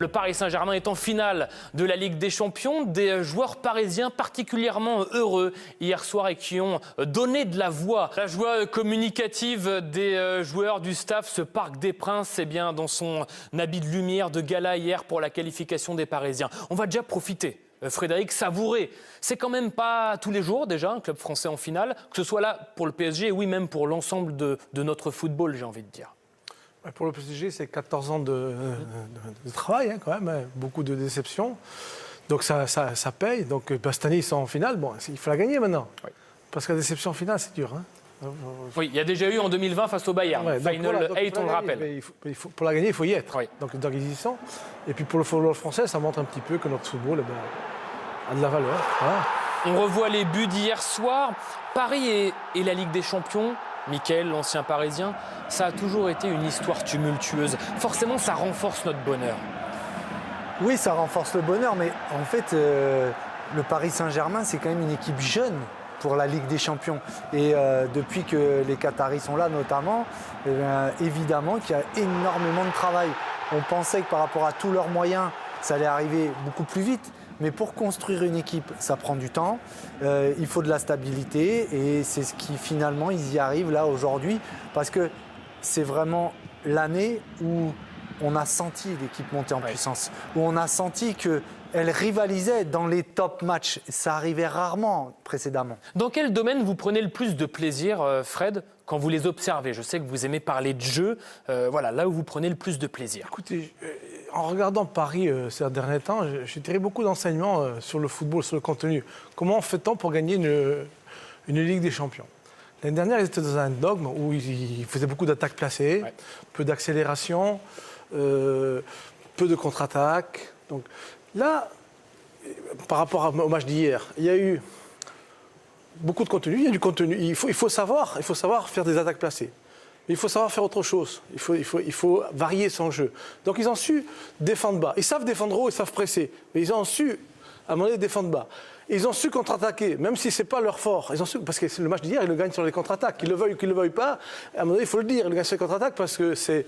Le Paris Saint-Germain est en finale de la Ligue des Champions. Des joueurs parisiens particulièrement heureux hier soir et qui ont donné de la voix. La joie communicative des joueurs du staff, ce Parc des Princes, dans son habit de lumière de gala hier pour la qualification des Parisiens. On va déjà profiter, Frédéric, savourer. C'est quand même pas tous les jours déjà un club français en finale, que ce soit là pour le PSG, oui même pour l'ensemble de notre football, j'ai envie de dire. Pour le PSG, c'est 14 ans de travail, quand même, beaucoup de déceptions. Donc ça paye. Donc cette année, ils sont en finale. Bon, il faut la gagner maintenant. Oui. Parce que la déception en finale, c'est dur. Oui, il y a déjà eu en 2020 face au Bayern. Final 8, on le rappelle. Pour la gagner, il faut y être. Oui. Donc ils y sont. Et puis pour le football français, ça montre un petit peu que notre football a de la valeur. Voilà. On revoit les buts d'hier soir. Paris et la Ligue des Champions. Mickaël, l'ancien Parisien, ça a toujours été une histoire tumultueuse. Forcément, ça renforce notre bonheur. Oui, ça renforce le bonheur, mais en fait, le Paris Saint-Germain, c'est quand même une équipe jeune pour la Ligue des Champions. Et depuis que les Qataris sont là, notamment, évidemment qu'il y a énormément de travail. On pensait que par rapport à tous leurs moyens, ça allait arriver beaucoup plus vite. Mais pour construire une équipe, ça prend du temps, il faut de la stabilité et c'est ce qui finalement, ils y arrivent là aujourd'hui parce que c'est vraiment l'année où on a senti l'équipe monter en puissance, où on a senti qu'elle rivalisait dans les top matchs. Ça arrivait rarement précédemment. Dans quel domaine vous prenez le plus de plaisir, Fred, quand vous les observez? Je sais que vous aimez parler de jeu, là où vous prenez le plus de plaisir. Écoutez, en regardant Paris ces derniers temps, j'ai tiré beaucoup d'enseignements sur le football, sur le contenu. Comment fait-on pour gagner une Ligue des Champions? L'année dernière, ils étaient dans un dogme où ils faisaient beaucoup d'attaques placées, peu d'accélération, peu de contre-attaques. Donc là, par rapport au match d'hier, il y a eu beaucoup de contenu. Il y a du contenu. Il faut savoir faire des attaques placées. Il faut savoir faire autre chose. Il faut varier son jeu. Donc ils ont su défendre bas. Ils savent défendre haut, ils savent presser. Mais ils ont su, à un moment donné, défendre bas. Ils ont su contre-attaquer, même si ce n'est pas leur fort. Ils ont su, parce que le match d'hier, ils le gagnent sur les contre-attaques. Qu'ils le veuillent ou qu'ils ne le veuillent pas, à un moment donné, il faut le dire, ils le gagnent sur les contre-attaques parce que c'est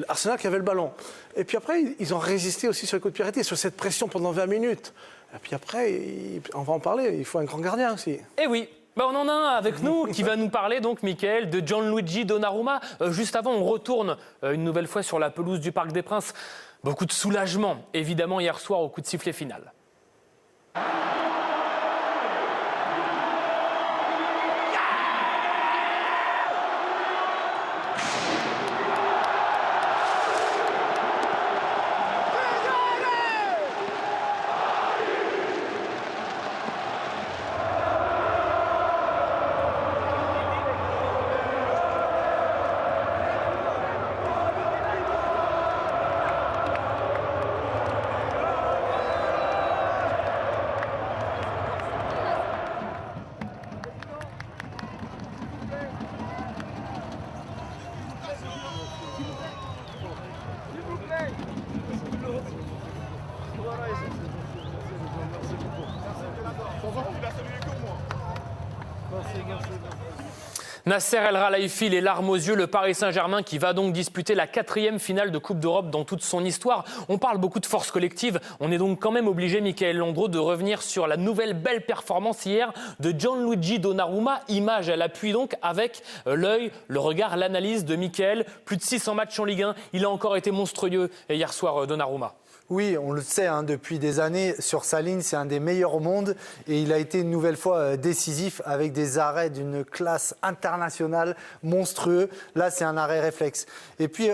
Arsenal qui avait le ballon. Et puis après, ils ont résisté aussi sur les coups de pied arrêtés, sur cette pression pendant 20 minutes. Et puis après, on va en parler, il faut un grand gardien aussi. Eh oui. On en a un avec nous qui va nous parler, donc, Mickaël, de Gianluigi Donnarumma. Juste avant, on retourne une nouvelle fois sur la pelouse du Parc des Princes. Beaucoup de soulagement, évidemment, hier soir au coup de sifflet final. Nasser El Khelaifi, les larmes aux yeux, le Paris Saint-Germain qui va donc disputer la 4e finale de Coupe d'Europe dans toute son histoire. On parle beaucoup de force collective. On est donc quand même obligé, Mickaël Landreau, de revenir sur la nouvelle belle performance hier de Gianluigi Donnarumma. Image à l'appui donc avec l'œil, le regard, l'analyse de Mickaël. Plus de 600 matchs en Ligue 1. Il a encore été monstrueux hier soir, Donnarumma. Oui, on le sait, depuis des années, sur sa ligne, c'est un des meilleurs au monde. Et il a été une nouvelle fois décisif avec des arrêts d'une classe internationale monstrueux. Là, c'est un arrêt réflexe. Et puis,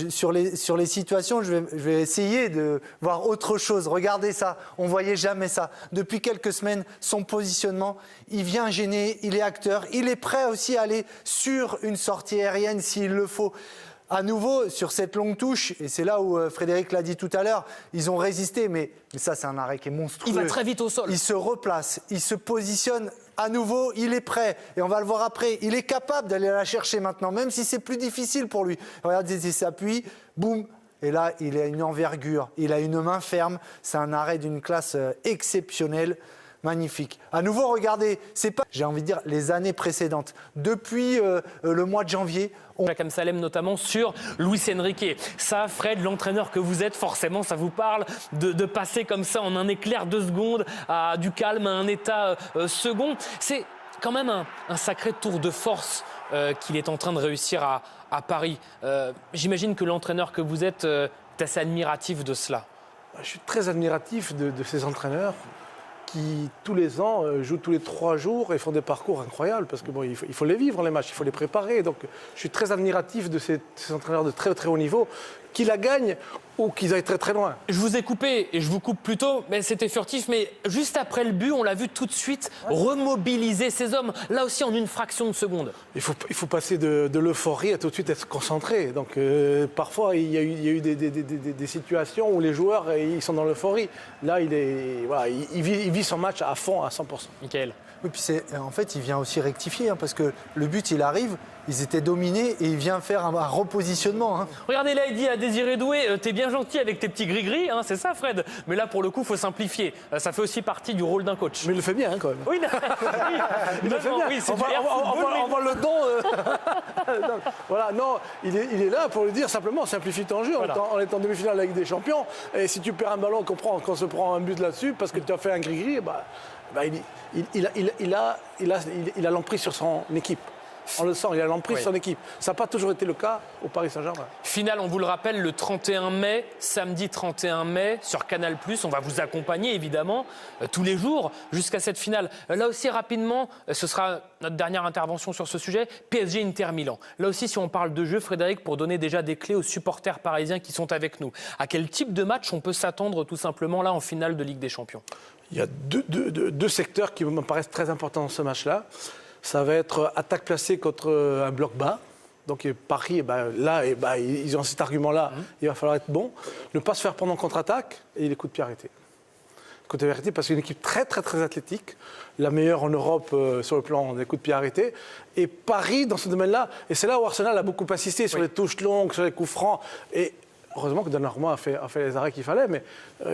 sur les situations, je vais essayer de voir autre chose. Regardez ça, on ne voyait jamais ça. Depuis quelques semaines, son positionnement, il vient gêner, il est acteur. Il est prêt aussi à aller sur une sortie aérienne s'il le faut. À nouveau, sur cette longue touche, et c'est là où Frédéric l'a dit tout à l'heure, ils ont résisté, mais ça, c'est un arrêt qui est monstrueux. Il va très vite au sol. Il se replace, il se positionne à nouveau, il est prêt, et on va le voir après. Il est capable d'aller la chercher maintenant, même si c'est plus difficile pour lui. Regardez, il s'appuie, boum, et là, il a une envergure, il a une main ferme. C'est un arrêt d'une classe exceptionnelle. magnifique. À nouveau, regardez, c'est pas, j'ai envie de dire, les années précédentes. Depuis le mois de janvier, Jacques Salem notamment sur Luis Enrique. Ça, Fred, l'entraîneur que vous êtes, forcément, ça vous parle de passer comme ça en un éclair de seconde à du calme, à un état second. C'est quand même un sacré tour de force qu'il est en train de réussir à Paris. J'imagine que l'entraîneur que vous êtes est assez admiratif de cela. Je suis très admiratif de ces entraîneurs qui, tous les ans, jouent tous les 3 jours et font des parcours incroyables. Parce que bon, il faut les vivre, les matchs, il faut les préparer. Donc, je suis très admiratif de ces entraîneurs de très, très haut niveau qui la gagnent ou qu'ils aillent très, très loin. Je vous ai coupé et je vous coupe plus tôt, mais c'était furtif. Mais juste après le but, on l'a vu tout de suite remobiliser ces hommes, là aussi en une fraction de seconde. Il faut passer de l'euphorie à tout de suite être concentré. Donc parfois, il y a eu des situations où les joueurs ils sont dans l'euphorie. Là, il vit son match à fond, à 100%. Mickaël. oui, puis en fait, il vient aussi rectifier, hein, parce que le but, il arrive, ils étaient dominés et il vient faire un repositionnement. Hein. Regardez là, il dit à Désiré Doué, t'es bien gentil avec tes petits gris-gris, hein, c'est ça Fred. Mais là, pour le coup, il faut simplifier. Ça fait aussi partie du rôle d'un coach. Mais il le fait bien hein, quand même. Oui, Il le fait bien. Oui, c'est on du air football, mais- voit le don. Non, voilà, non, il est là pour le dire simplement, simplifie ton jeu. Voilà. On est en demi-finale avec des champions. Et si tu perds un ballon, qu'on se prend un but là-dessus parce que tu as fait un gris-gris, il a l'emprise sur son équipe. On le sent, il a l'emprise sur son équipe. Ça n'a pas toujours été le cas au Paris Saint-Germain. Finale, on vous le rappelle, le 31 mai, samedi 31 mai, sur Canal+. On va vous accompagner, évidemment, tous les jours, jusqu'à cette finale. Là aussi, rapidement, ce sera notre dernière intervention sur ce sujet, PSG Inter Milan. Là aussi, si on parle de jeu, Frédéric, pour donner déjà des clés aux supporters parisiens qui sont avec nous. À quel type de match on peut s'attendre, tout simplement, là, en finale de Ligue des Champions? Il y a deux secteurs qui me paraissent très importants dans ce match-là. Ça va être attaque placée contre un bloc bas. Donc Paris, ils ont cet argument-là. Il va falloir être bon. Ne pas se faire prendre en contre-attaque et les coups de pied arrêtés. Coups de pied arrêtés parce que c'est une équipe très, très, très athlétique. La meilleure en Europe sur le plan des coups de pied arrêtés. Et Paris, dans ce domaine-là, et c'est là où Arsenal a beaucoup insisté sur les touches longues, sur les coups francs. Et heureusement que Donnarumma a fait les arrêts qu'il fallait, mais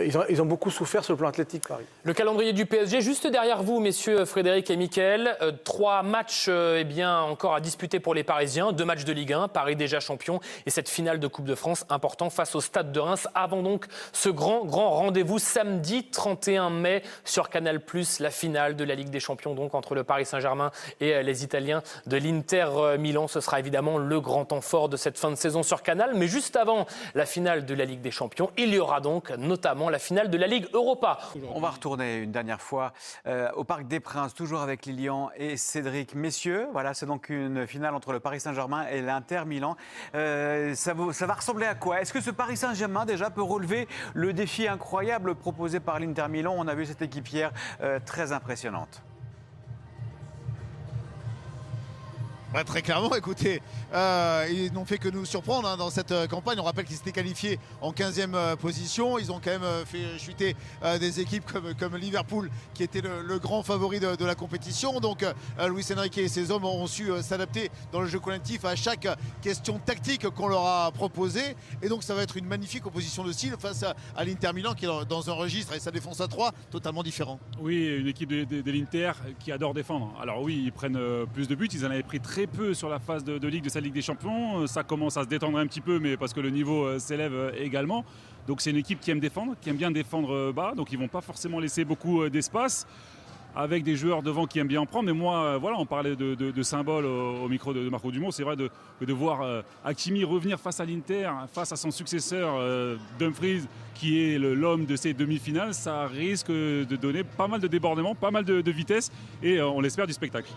ils ont beaucoup souffert sur le plan athlétique, Paris. Le calendrier du PSG, juste derrière vous, messieurs Frédéric et Mickaël. 3 matchs encore à disputer pour les Parisiens. 2 matchs de Ligue 1, Paris déjà champion. Et cette finale de Coupe de France, important, face au Stade de Reims. Avant donc ce grand rendez-vous samedi 31 mai sur Canal+, la finale de la Ligue des Champions, donc entre le Paris Saint-Germain et les Italiens de l'Inter Milan. Ce sera évidemment le grand temps fort de cette fin de saison sur Canal. Mais juste avant la finale de la Ligue des Champions, il y aura donc notamment la finale de la Ligue Europa. On va retourner une dernière fois au Parc des Princes, toujours avec Lilian et Cédric. Messieurs, voilà, c'est donc une finale entre le Paris Saint-Germain et l'Inter Milan. Ça va ressembler à quoi? Est-ce que ce Paris Saint-Germain déjà peut relever le défi incroyable proposé par l'Inter Milan? On a vu cette équipe hier très impressionnante. Très clairement, écoutez, ils n'ont fait que nous surprendre dans cette campagne. On rappelle qu'ils s'étaient qualifiés en 15e position. Ils ont quand même fait chuter des équipes comme Liverpool, qui était le grand favori de la compétition. Donc Luis Enrique et ses hommes ont su s'adapter dans le jeu collectif à chaque question tactique qu'on leur a proposée. Et donc ça va être une magnifique opposition de style face à l'Inter Milan, qui est dans un registre, et sa défense à 3 totalement différent. Oui, une équipe de l'Inter qui adore défendre. Alors oui, ils prennent plus de buts. Ils en avaient pris très peu sur la phase de Ligue de sa Ligue des Champions. Ça commence à se détendre un petit peu, mais parce que le niveau s'élève également. Donc c'est une équipe qui aime défendre, qui aime bien défendre bas. Donc ils ne vont pas forcément laisser beaucoup d'espace, avec des joueurs devant qui aiment bien en prendre. Mais moi, voilà, on parlait de symboles au micro de Marco Dumont. C'est vrai de voir Hakimi revenir face à l'Inter, face à son successeur Dumfries, qui est l'homme de ces demi-finales. Ça risque de donner pas mal de débordements, pas mal de vitesse, et on l'espère, du spectacle.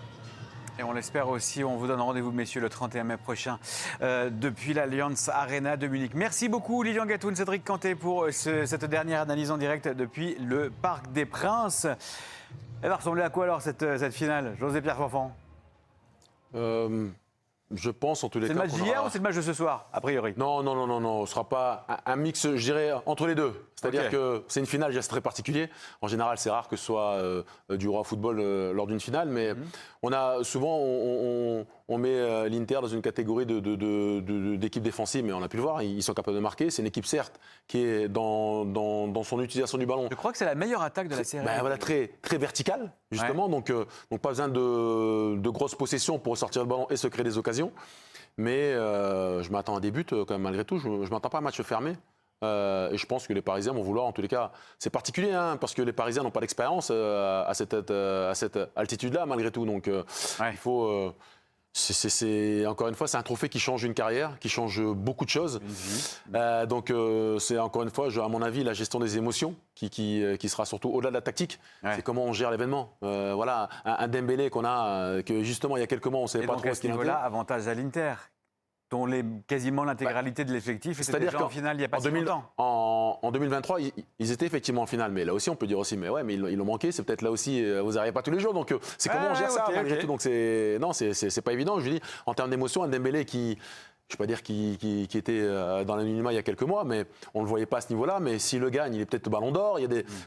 Et on l'espère aussi. On vous donne rendez-vous, messieurs, le 31 mai prochain depuis l'Allianz Arena de Munich. Merci beaucoup, Lilian Gatoun, Cédric Canté, pour cette dernière analyse en direct depuis le Parc des Princes. Elle va ressembler à quoi alors cette finale, José-Pierre Fanfan? Je pense en tous les cas. C'est le match d'hier ou c'est le match de ce soir, a priori? Non. Ce ne sera pas un mix, je dirais, entre les deux. C'est-à-dire que c'est une finale, c'est très particulier. En général, c'est rare que ce soit du roi football lors d'une finale, mais on a souvent, on met l'Inter dans une catégorie d'équipe défensive, mais on a pu le voir, ils sont capables de marquer. C'est une équipe, certes, qui est dans son utilisation du ballon. Je crois que c'est la meilleure attaque de la série. Voilà, très, très verticale, justement. Donc pas besoin de grosses possessions pour sortir le ballon et se créer des occasions. Mais je m'attends à des buts, quand même, malgré tout. Je ne m'attends pas à un match fermé. Et je pense que les Parisiens vont vouloir, en tous les cas, c'est particulier, hein, parce que les Parisiens n'ont pas d'expérience à cette altitude-là, malgré tout. Donc, il faut. Encore une fois, c'est un trophée qui change une carrière, qui change beaucoup de choses. Donc, c'est encore une fois, à mon avis, la gestion des émotions qui sera surtout au-delà de la tactique. C'est comment on gère l'événement. Voilà, un Dembélé qu'on a, que justement, il y a quelques mois, on ne savait pas trop ce qu'il avait. Avantage à l'Inter, dont quasiment l'intégralité de l'effectif était déjà en finale il n'y a pas si longtemps. En 2023, ils étaient effectivement en finale. Mais là aussi, on peut dire aussi, mais ils l'ont manqué. C'est peut-être là aussi, vous n'arrivez pas tous les jours. Donc, c'est comment on gère ça, malgré tout. Donc, c'est pas évident. Je dis, en termes d'émotion, un Dembélé qui... Je ne vais pas dire qu'il était dans l'anonymat il y a quelques mois, mais on ne le voyait pas à ce niveau-là. Mais s'il le gagne, il est peut-être au Ballon d'Or.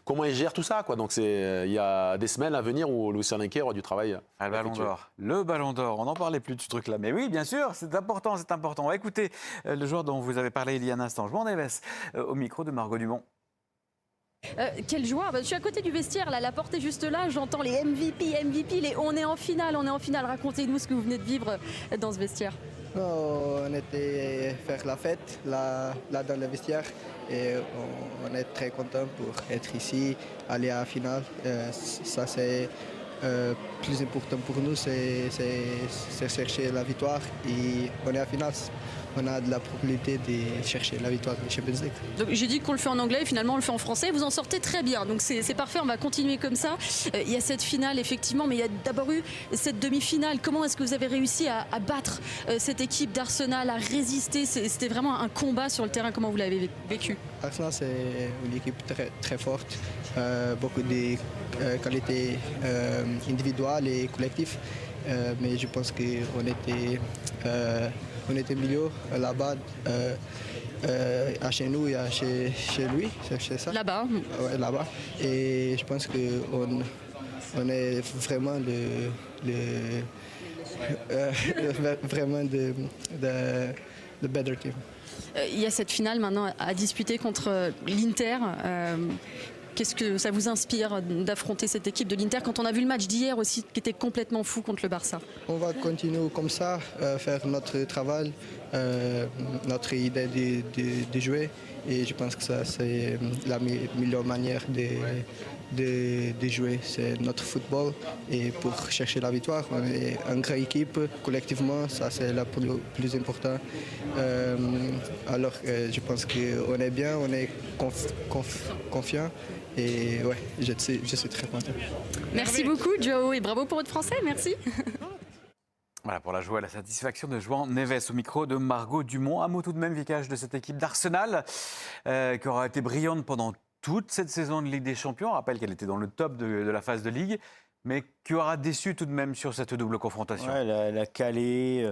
Comment il gère tout ça, quoi. Donc il y a des semaines à venir où Luis Enrique aura du travail. Le Ballon d'Or. Le Ballon d'Or. On n'en parlait plus de ce truc-là. Mais oui, bien sûr, c'est important, c'est important. On va écouter le joueur dont vous avez parlé il y a un instant, João Neves, au micro de Margot Dumont. Quel joueur, je suis à côté du vestiaire, là, la porte est juste là, j'entends les MVP, on est en finale. Racontez-nous ce que vous venez de vivre dans ce vestiaire. On était faire la fête là dans le vestiaire et on est très content pour être ici, aller à la finale. Ça c'est plus important pour nous, c'est chercher la victoire et on est à la finale. On a de la probabilité de chercher la victoire de Champions League. Donc j'ai dit qu'on le fait en anglais, finalement on le fait en français. Vous en sortez très bien, donc c'est parfait, on va continuer comme ça. Il y a cette finale effectivement, mais il y a d'abord eu cette demi-finale. Comment est-ce que vous avez réussi à battre cette équipe d'Arsenal, à résister? C'était vraiment un combat sur le terrain, comment vous l'avez vécu? Arsenal c'est une équipe très, très forte, beaucoup de qualités individuelles et collectives, mais je pense qu'on était milieu là-bas, chez nous et chez lui, c'est ça? Là-bas. Ouais, là-bas. Et je pense qu'on est vraiment vraiment the better team. Il y a cette finale maintenant à disputer contre l'Inter. Qu'est-ce que ça vous inspire d'affronter cette équipe de l'Inter quand on a vu le match d'hier aussi qui était complètement fou contre le Barça? On va continuer comme ça, faire notre travail, notre idée de jouer et je pense que ça c'est la meilleure manière de jouer. C'est notre football et pour chercher la victoire, on est une grande équipe collectivement, ça c'est le plus important. Alors je pense qu'on est bien, on est confiant. Et ouais, je suis très content. Merci beaucoup, Joao, et bravo pour votre français, merci. Voilà, pour la joie et la satisfaction de João Neves au micro de Margot Dumont. Un mot tout de même, Vicage, de cette équipe d'Arsenal qui aura été brillante pendant toute cette saison de Ligue des Champions. On rappelle qu'elle était dans le top de la phase de Ligue, mais qui aura déçu tout de même sur cette double confrontation. Ouais, elle a calé.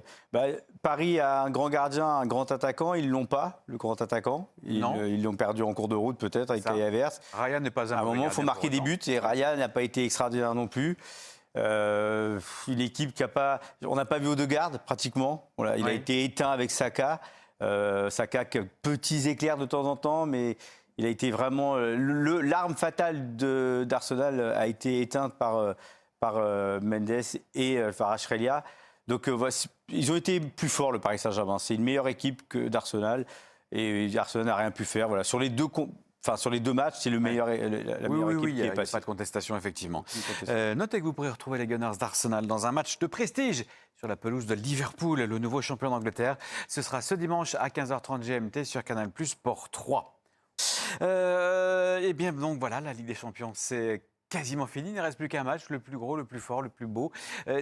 Paris a un grand gardien, un grand attaquant. Ils ne l'ont pas, le grand attaquant. Ils l'ont perdu en cours de route peut-être avec Kai Havertz. Raya n'est pas un À un moment, il faut marquer des buts et Raya n'a pas été extraordinaire non plus. Une équipe qui n'a pas... On n'a pas vu Odegaard pratiquement. Voilà, il a été éteint avec Saka. Saka, petits éclairs de temps en temps, mais... Il a été vraiment l'arme fatale d'Arsenal a été éteinte par Mendes et Kvaratskhelia. Donc ils ont été plus forts, le Paris Saint-Germain. C'est une meilleure équipe que d'Arsenal et Arsenal n'a rien pu faire. Voilà, sur les deux matchs, c'est la meilleure équipe qui est passée. Pas de contestation effectivement. Notez que vous pourrez retrouver les Gunners d'Arsenal dans un match de prestige sur la pelouse de Liverpool, le nouveau champion d'Angleterre. Ce sera ce dimanche à 15h30 GMT sur Canal+ Sport 3. Eh bien, donc voilà, la Ligue des Champions, c'est quasiment fini. Il ne reste plus qu'un match, le plus gros, le plus fort, le plus beau.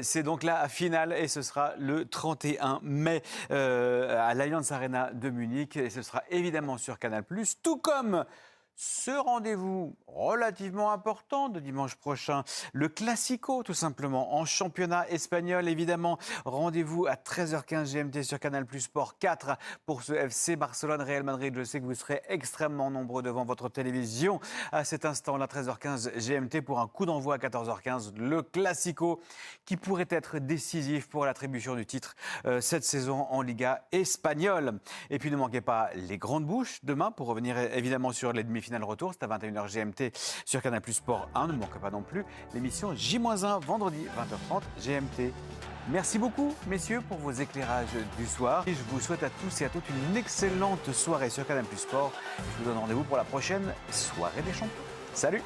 C'est donc la finale et ce sera le 31 mai à l'Allianz Arena de Munich. Et ce sera évidemment sur Canal+, tout comme ce rendez-vous relativement important de dimanche prochain, le Classico tout simplement, en championnat espagnol évidemment. Rendez-vous à 13h15 GMT sur Canal Plus Sport 4 pour ce FC Barcelone-Real Madrid. Je sais que vous serez extrêmement nombreux devant votre télévision à cet instant-là, 13h15 GMT pour un coup d'envoi à 14h15, le Classico qui pourrait être décisif pour l'attribution du titre cette saison en Liga espagnole. Et puis ne manquez pas les grandes bouches demain pour revenir évidemment sur les demi-finales retour. C'est à 21h GMT sur Canal Plus Sport 1. Ne manquez pas non plus l'émission J-1 vendredi 20h30 GMT. Merci beaucoup, messieurs, pour vos éclairages du soir. Et je vous souhaite à tous et à toutes une excellente soirée sur Canal Plus Sport. Je vous donne rendez-vous pour la prochaine soirée des champions. Salut!